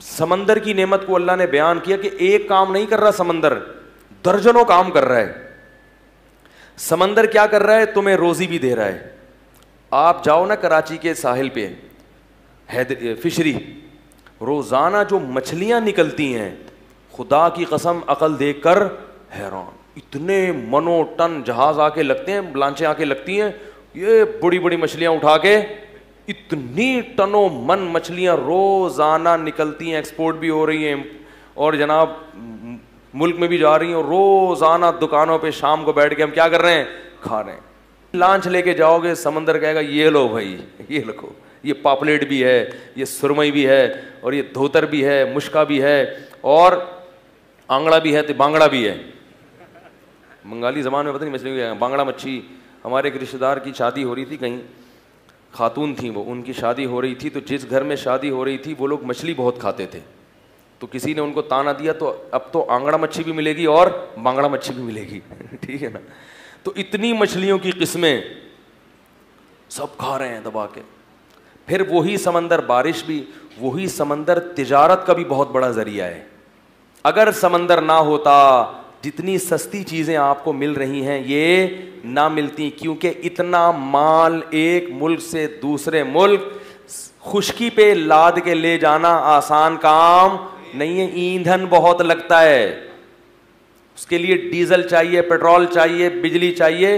سمندر کی نعمت کو اللہ نے بیان کیا کہ ایک کام نہیں کر رہا سمندر, درجنوں کام کر رہا ہے. سمندر کیا کر رہا ہے؟ تمہیں روزی بھی دے رہا ہے. آپ جاؤ نا کراچی کے ساحل پہ, فشری, روزانہ جو مچھلیاں نکلتی ہیں, خدا کی قسم عقل دیکھ کر حیران. اتنے منو ٹن جہاز آ کے لگتے ہیں, لانچیں آ کے لگتی ہیں, یہ بڑی بڑی مچھلیاں اٹھا کے, اتنی ٹنوں من مچھلیاں روزانہ نکلتی ہیں, ایکسپورٹ بھی ہو رہی ہیں اور جناب ملک میں بھی جا رہی ہیں. اور روزانہ دکانوں پہ شام کو بیٹھ کے ہم کیا کر رہے ہیں؟ کھا رہے ہیں. لانچ لے کے جاؤ گے, سمندر کہے گا یہ لو بھائی, یہ لکھو, یہ پاپلیٹ بھی ہے, یہ سرمئی بھی ہے, اور یہ دھوتر بھی ہے, مشکا بھی ہے, اور آنگڑا بھی ہے, تو بانگڑا بھی ہے. بنگالی زبان میں پتہ نہیں مچھلی بانگڑا مچھی. ہمارے ایک رشتے دار کی شادی ہو رہی تھی, کہیں خاتون تھیں وہ, ان کی شادی ہو رہی تھی, تو جس گھر میں شادی ہو رہی تھی وہ لوگ مچھلی بہت کھاتے تھے. تو کسی نے ان کو تانا دیا, تو اب تو آنگڑا مچھی بھی ملے گی اور بانگڑا مچھی بھی ملے گی. ٹھیک ہے نا. تو اتنی مچھلیوں کی قسمیں, سب کھا رہے ہیں دبا کے. پھر وہی سمندر, بارش بھی وہی سمندر تجارت کا بھی بہت بڑا ذریعہ ہے. اگر سمندر نہ ہوتا, جتنی سستی چیزیں آپ کو مل رہی ہیں یہ نہ ملتی, کیونکہ اتنا مال ایک ملک سے دوسرے ملک خشکی پہ لاد کے لے جانا آسان کام نہیں ہے. ایندھن بہت لگتا ہے, اس کے لیے ڈیزل چاہیے, پیٹرول چاہیے, بجلی چاہیے.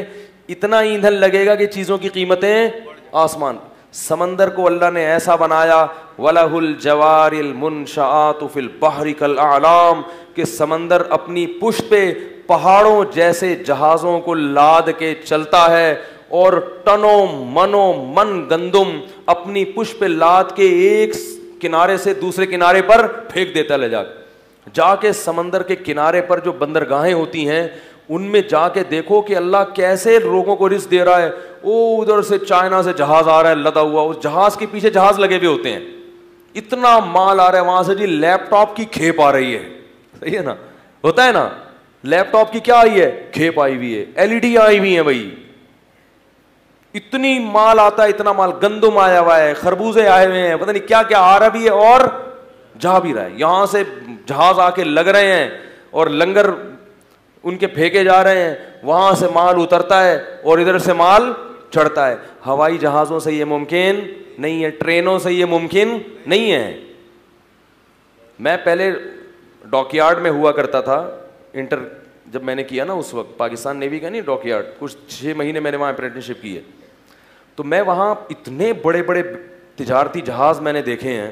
اتنا ایندھن لگے گا کہ چیزوں کی قیمتیں آسمان. سمندر کو اللہ نے ایسا بنایا, وَلَهُ الْجَوَارِ الْمُنشَآتُ فِي الْبَحْرِ كَالْأَعْلَامِ, کہ سمندر اپنی پشت پہ پہاڑوں جیسے جہازوں کو لاد کے چلتا ہے, اور ٹنوں منوں من گندم اپنی پشت پہ لاد کے ایک کنارے سے دوسرے کنارے پر پھینک دیتا لے جا کے. سمندر کے کنارے پر جو بندرگاہیں ہوتی ہیں ان میں جا کے دیکھو کہ اللہ کیسے لوگوں کو رزق دے رہا ہے. او ادھر سے چائنا سے جہاز آ رہا ہے لدا ہوا, اس جہاز کے پیچھے جہاز لگے ہوئے ہوتے ہیں, اتنا مال آ رہا ہے وہاں سے. جی لیپ ٹاپ کی کھیپ آ رہی ہے, صحیح ہے نا, ہوتا ہے نا, لیپ ٹاپ کی کیا آئی ہے؟ کھیپ آئی ہوئی ہے, LED آئی ہوئی ہیں بھائی. اتنی مال آتا ہے, اتنا مال. گندم آیا ہوا ہے, خربوزے آئے ہوئے ہیں, پتہ نہیں کیا کیا آ رہا بھی ہے اور جا بھی رہا ہے. یہاں سے جہاز آ کے لگ رہے ہیں اور لنگر ان کے پھینکے جا رہے ہیں, وہاں سے مال اترتا ہے اور ادھر سے مال چڑھتا ہے. ہوائی جہازوں سے یہ ممکن نہیں ہے, ٹرینوں سے یہ ممکن نہیں ہے. میں پہلے ڈاک یارڈ میں ہوا کرتا تھا, جب میں نے کیا نا اس وقت پاکستان نیوی کا نہیں ڈاک یارڈ, کچھ 6 مہینے میں نے وہاں اپرینٹسشپ کی ہے. تو میں وہاں اتنے بڑے بڑے تجارتی جہاز میں نے دیکھے ہیں.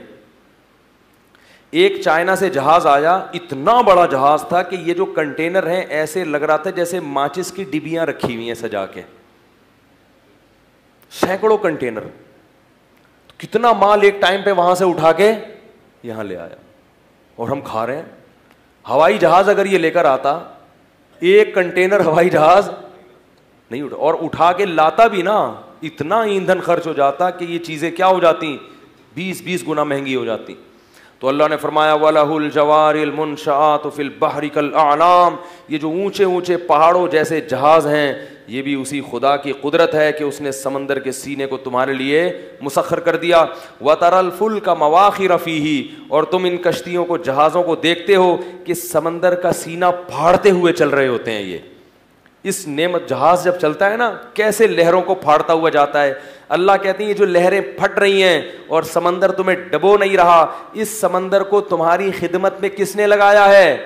ایک چائنا سے جہاز آیا, اتنا بڑا جہاز تھا کہ یہ جو کنٹینر ہیں ایسے لگ رہا تھا جیسے ماچس کی ڈبیاں رکھی ہوئی ہیں سجا کے, سینکڑوں کنٹینر. کتنا مال ایک ٹائم پہ وہاں سے اٹھا کے یہاں لے آیا, اور ہم کھا رہے ہیں. ہوائی جہاز اگر یہ لے کر آتا, ایک کنٹینر ہوائی جہاز نہیں اٹھا, اور اٹھا کے لاتا بھی نا, اتنا ایندھن خرچ ہو جاتا کہ یہ چیزیں کیا ہو جاتی, 20 گنا مہنگی ہو جاتی. تو اللہ نے فرمایا وَلَهُ الْجَوَارِ الْمُنشَآتُ فِي الْبَحْرِ كَالْأَعْلَامِ, یہ جو اونچے اونچے پہاڑوں جیسے جہاز ہیں یہ بھی اسی خدا کی قدرت ہے کہ اس نے سمندر کے سینے کو تمہارے لیے مسخر کر دیا. وَتَرَى الْفُلْكَ مَوَاخِرَ فِيهِ, اور تم ان کشتیوں کو, جہازوں کو دیکھتے ہو کہ سمندر کا سینہ پھاڑتے ہوئے چل رہے ہوتے ہیں. یہ اس نعمت, جہاز جب چلتا ہے نا کیسے لہروں کو پھاڑتا ہوا جاتا ہے. اللہ کہتے ہیں یہ جو لہریں پھٹ رہی ہیں اور سمندر تمہیں ڈبو نہیں رہا, اس سمندر کو تمہاری خدمت میں کس نے لگایا ہے؟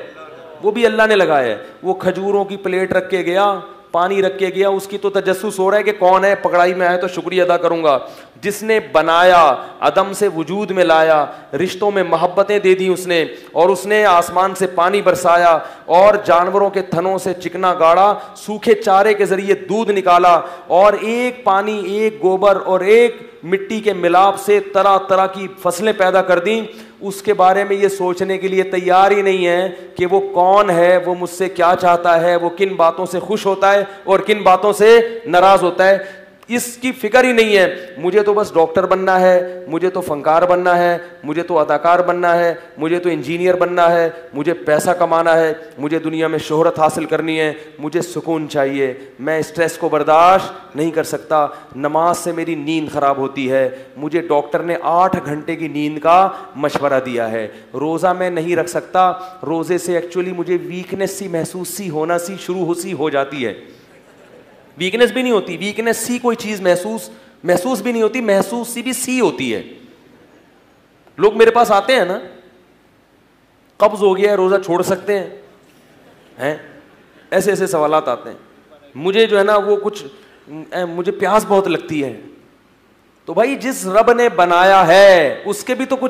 وہ بھی اللہ نے لگایا ہے. وہ کھجوروں کی پلیٹ رکھ کے گیا, پانی رکھ کے گیا, اس کی تو تجسس ہو رہا ہے کہ کون ہے, پکڑائی میں آئے تو شکریہ ادا کروں گا. جس نے بنایا, عدم سے وجود میں لایا, رشتوں میں محبتیں دے دی اس نے, اور اس نے آسمان سے پانی برسایا اور جانوروں کے تھنوں سے چکنا گاڑا, سوکھے چارے کے ذریعے دودھ نکالا, اور ایک پانی, ایک گوبر اور ایک مٹی کے ملاپ سے طرح طرح کی فصلیں پیدا کر دیں. اس کے بارے میں یہ سوچنے کے لیے تیار ہی نہیں ہے کہ وہ کون ہے, وہ مجھ سے کیا چاہتا ہے, وہ کن باتوں سے خوش ہوتا ہے اور کن باتوں سے ناراض ہوتا ہے. اس کی فکر ہی نہیں ہے. مجھے تو بس ڈاکٹر بننا ہے, مجھے تو فنکار بننا ہے, مجھے تو اداکار بننا ہے, مجھے تو انجینئر بننا ہے, مجھے پیسہ کمانا ہے, مجھے دنیا میں شہرت حاصل کرنی ہے, مجھے سکون چاہیے, میں اسٹریس کو برداشت نہیں کر سکتا, نماز سے میری نیند خراب ہوتی ہے, مجھے ڈاکٹر نے 8 گھنٹے کی نیند کا مشورہ دیا ہے, روزہ میں نہیں رکھ سکتا, روزے سے ایکچولی مجھے ویکنیس سی محسوس سی ہونا سی شروع ہو جاتی ہے. ویکنیس بھی نہیں ہوتی, ویکنیس سی کوئی چیز محسوس بھی نہیں ہوتی, محسوس سی بھی سی ہوتی ہے. لوگ میرے پاس آتے ہیں نا, قبض ہو گیا ہے, روزہ چھوڑ سکتے ہیں, ایسے ایسے سوالات آتے ہیں. مجھے جو ہے نا وہ کچھ, مجھے پیاس بہت لگتی ہے. تو بھائی جس رب نے بنایا ہے اس کے بھی تو کچھ